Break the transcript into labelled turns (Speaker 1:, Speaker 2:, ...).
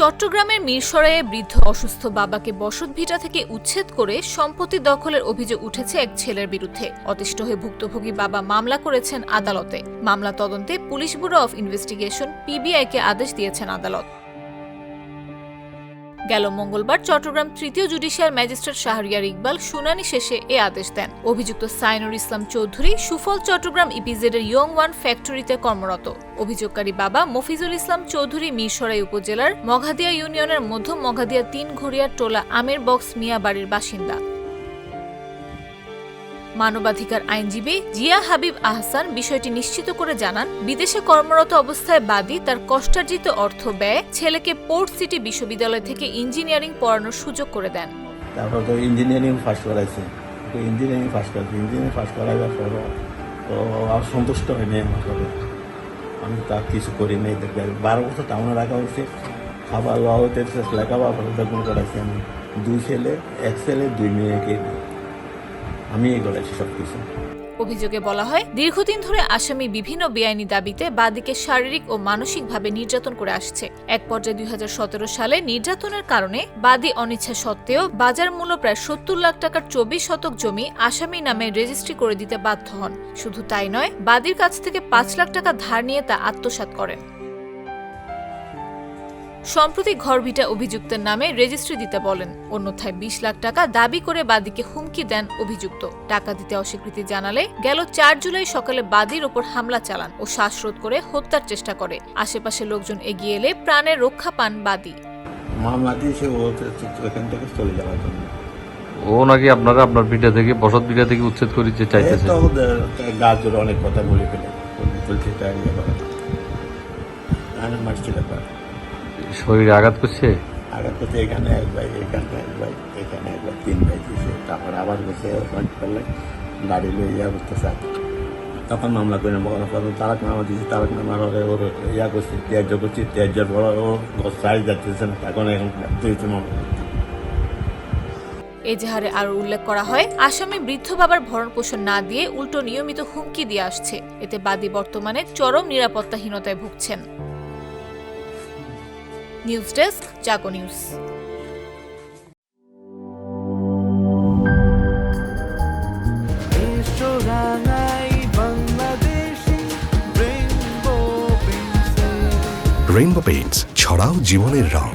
Speaker 1: চট্টগ্রামের মিরসরাইয়ে বৃদ্ধ অসুস্থ বাবাকে বসতভিটা থেকে উচ্ছেদ করে সম্পত্তি দখলের অভিযোগ উঠেছে এক ছেলের বিরুদ্ধে। অতিষ্ঠ হয়ে ভুক্তভোগী বাবা মামলা করেছেন আদালতে। মামলা তদন্তে পুলিশ ব্যুরো অব ইনভেস্টিগেশন পিবিআইকে আদেশ দিয়েছেন আদালত। গেল মঙ্গলবার চট্টগ্রাম তৃতীয় জুডিশিয়াল ম্যাজিস্ট্রেট শাহরিয়ার ইকবাল শুনানি শেষে এ আদেশ দেন। অভিযুক্ত সাইনুর ইসলাম চৌধুরী সুফল চট্টগ্রাম ইপিজেডের ইয়ং ওয়ান ফ্যাক্টরিতে কর্মরত। অভিযোগকারী বাবা মফিজুল ইসলাম চৌধুরী মিরসরাই উপজেলার মঘাদিয়া ইউনিয়নের মধ্য মঘাদিয়া ৩ ঘড়িয়ার টোলা আমের বক্স মিয়া বাড়ির বাসিন্দা। মানবাধিকার আইনজীবী জিয়া হাবিব আহসান বিষয়টি নিশ্চিত করে জানান, বিদেশে কর্মরত অবস্থায় বাদী তার কষ্টার্জিত অর্থ ব্যয় ছেলেকে পোর্ট সিটি বিশ্ববিদ্যালয় থেকে ইঞ্জিনিয়ারিং পড়ানোর সুযোগ করে দেন।
Speaker 2: তারপর তো ইঞ্জিনিয়ারিং ফার্স্ট করাইছে, ইঞ্জিনিয়ারিং ফার্স্ট করাইবার পর তো আর সন্তুষ্ট হয়নি আমার সাথে। আমি তা কিছু করি নাই, 12 বছর টাউনে রাখা হয়েছে। খাবার লওয়া হতে লেখাপড়া পরিদর্শন করাইছি আমি। 2 ছেলে, 1 ছেলে 2 মেয়েকে আমি করেছি সবকিছু।
Speaker 1: অভিযোগে বলা হয়, দীর্ঘদিন ধরে আসামি বিভিন্ন বেআইনি দাবিতে বাদীকে শারীরিক ও মানসিকভাবে নির্যাতন করে আসছে। এক পর্যায়ে 2017 সালে নির্যাতনের কারণে বাদী অনিচ্ছা সত্ত্বেও বাজার মূল্য প্রায় 70 লাখ টাকার 24 শতক জমি আসামি নামে রেজিস্ট্রি করে দিতে বাধ্য হন। শুধু তাই নয়, বাদীর কাছ থেকে 5 লাখ টাকা ধার নিয়ে তা আত্মসাৎ করেন। সম্প্রতি ঘরভিটা অভিযুক্তের নামে রেজিস্ট্রি দিতে বলেন, অন্যথায় 20 লাখ টাকা দাবি করে বাদীকে হুমকি দেন অভিযুক্ত। টাকা দিতে অস্বীকৃতি জানালে গেল 4 জুলাই সকালে বাদীর ওপর হামলা চালান ও শ্বাসরোধ করে হত্যার চেষ্টা করে। আশেপাশে লোকজন এগিয়ে এলে প্রাণের রক্ষা পান বাদী।
Speaker 2: মামলা দিয়েছে ওখান থেকে চলে যাওয়ার জন্য।
Speaker 3: ও নাকি আপনার ভিটা থেকে বসত ভিটা থেকে উচ্ছেদ করিতে চাইতেছে।
Speaker 2: গাছ জোরে অনেক কথা বলে ফেলে বলছে মারছিল,
Speaker 3: শরীরে আঘাত করছে।
Speaker 2: আঘাত করছে এখানে 1 ভাই, এখানে 1 ভাই, এখানে 1 ভাই, 3 ভাই দিয়েছে। তারপরে আবার গেছে গাড়ি লয়ে ইয়া করতেছে। তখন মামলা করে তারাক নামা দিয়েছে, তারাক নামার ওর ইয়া করছে, ত্যায্য করছে, ত্যায্যের পর ও সাইজ যাচ্ছে না। এখন মামলা
Speaker 1: এজাহারে আরও উল্লেখ করা হয়, আসামি বৃদ্ধ বাবার ভরণ পোষণ না দিয়ে উল্টো নিয়মিত হুমকি দিয়ে আসছে। এতে বাদী বর্তমানে চরম নিরাপত্তাহীনতায় ভুগছেন। নিউজ ডেস্ক, জাগো নিউজ।
Speaker 4: রেইনবো পেইন্টস, ছড়াও জীবনের রং।